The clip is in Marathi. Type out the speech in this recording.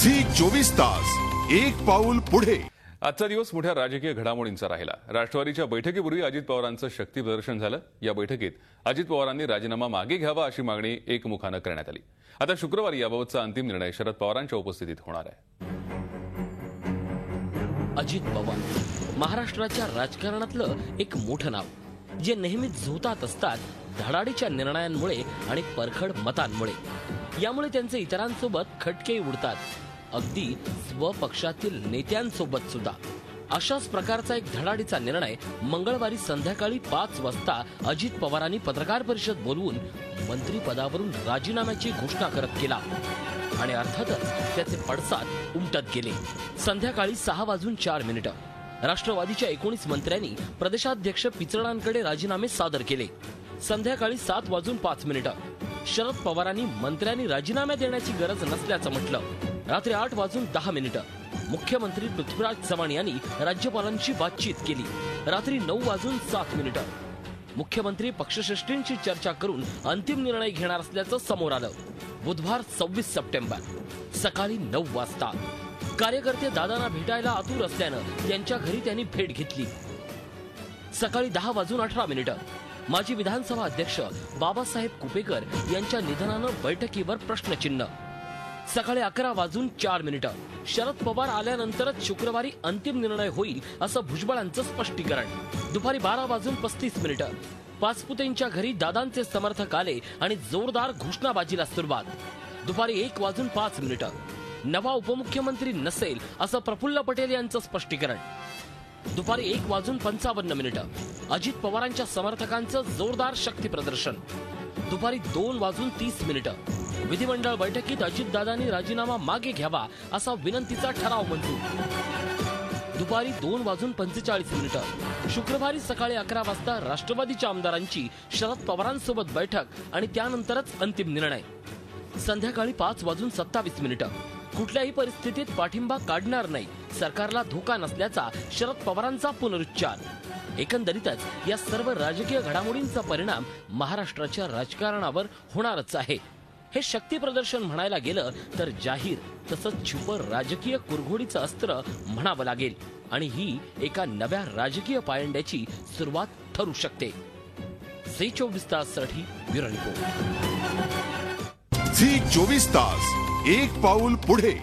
झी 24 तास एक पाऊल पुढे। आजचा दिवस मोठ्या राजकीय घडामोडींचा राहिला। राष्ट्रवादीच्या बैठकीपूर्वी अजित पवारांचं शक्ती प्रदर्शन झालं। या बैठकीत अजित पवारांनी राजीनामा मागे घ्यावा अशी मागणी एकमुखानं करण्यात आली। आता शुक्रवारी याबाबतचा अंतिम निर्णय शरद पवारांच्या उपस्थितीत होणार आहे। अजित पवार महाराष्ट्राच्या राजकारणातलं एक मोठं नाव, जे नेहमी झोतात असतात धडाडीच्या निर्णयांमुळे आणि परखड मतांमुळे। यामुळे त्यांचे इतरांसोबत खटके उडतात, अगदी स्वपक्षातील नेत्यांसोबत सुद्धा। अशाच प्रकारचा एक धडाडीचा निर्णय मंगळवारी संध्याकाळी 5 वाजता अजित पवारांनी पत्रकार परिषद बोलवून मंत्रिपदावरून राजीनाम्याची घोषणा करत केला आणि अर्थातच त्याचे पडसाद उमटत गेले। संध्याकाळी 6:04 राष्ट्रवादीच्या 19 मंत्र्यांनी प्रदेशाध्यक्ष पिचडांकडे राजीनामे सादर केले। संध्याकाळी 7:05 शरद पवारांनी मंत्र्यांनी राजीनामे देण्याची गरज नसल्याचं म्हटलं। रात्री 8:10 मुख्यमंत्री पृथ्वीराज चव्हाण यांनी राज्यपालांची बातचीत केली। रात्री 9:07 मुख्यमंत्री पक्षश्रेष्ठींची चर्चा करून अंतिम निर्णय घेणार असल्याचं समोर आलं। बुधवार 26 सप्टेंबर सकाळी 9 वाजता कार्यकर्ते दादांना भेटायला आतुर असल्यानं त्यांच्या घरी त्यांनी भेट घेतली। सकाळी 10:18 माजी विधानसभा अध्यक्ष बाबासाहेब कुपेकर यांच्या निधनानं बैठकीवर प्रश्नचिन्ह। सकाळी 11:04 शरद पवार आल्यानंतरच शुक्रवारी अंतिम निर्णय होईल असं भुजबळांचं स्पष्टीकरण। दुपारी 12:35 पाचपुतेंच्या घरी दादांचे समर्थक आले आणि जोरदार घोषणाबाजीला सुरुवात। दुपारी 1:05 नवा उपमुख्यमंत्री नसेल असं प्रफुल्ल पटेल यांचं स्पष्टीकरण। दुपारी 1:55 अजित पवारांच्या समर्थकांचं जोरदार शक्ती प्रदर्शन। दुपारी 2:30 विधिमंडळ बैठकीत अजितदादांनी राजीनामा मागे घ्यावा असा विनंतीचा ठराव मंजूर। दुपारी 2:45 शुक्रवारी सकाळी 11 वाजता राष्ट्रवादीच्या आमदारांची शरद पवारांसोबत बैठक आणि त्यानंतरच अंतिम निर्णय। संध्याकाळी 5:27 कुठल्याही परिस्थितीत पाठिंबा काढणार नाही, सरकारला धोका नसल्याचा शरद पवारांचा पुनरुच्चार। एकंदरीतच या सर्व राजकीय घडामोडींचा परिणाम महाराष्ट्राच्या राजकारणावर होणारच आहे। हे शक्ती प्रदर्शन म्हणायला गेलं तर जाहीर तसंच छुप राजकीय कुरघोडीचं अस्त्र म्हणावं लागेल आणि ही एका नव्या राजकीय पायंड्याची सुरुवात ठरू शकते। झी 24 ताससाठी ब्युरो रिपोर्ट। झी 24 तास एक पाऊल पुढे।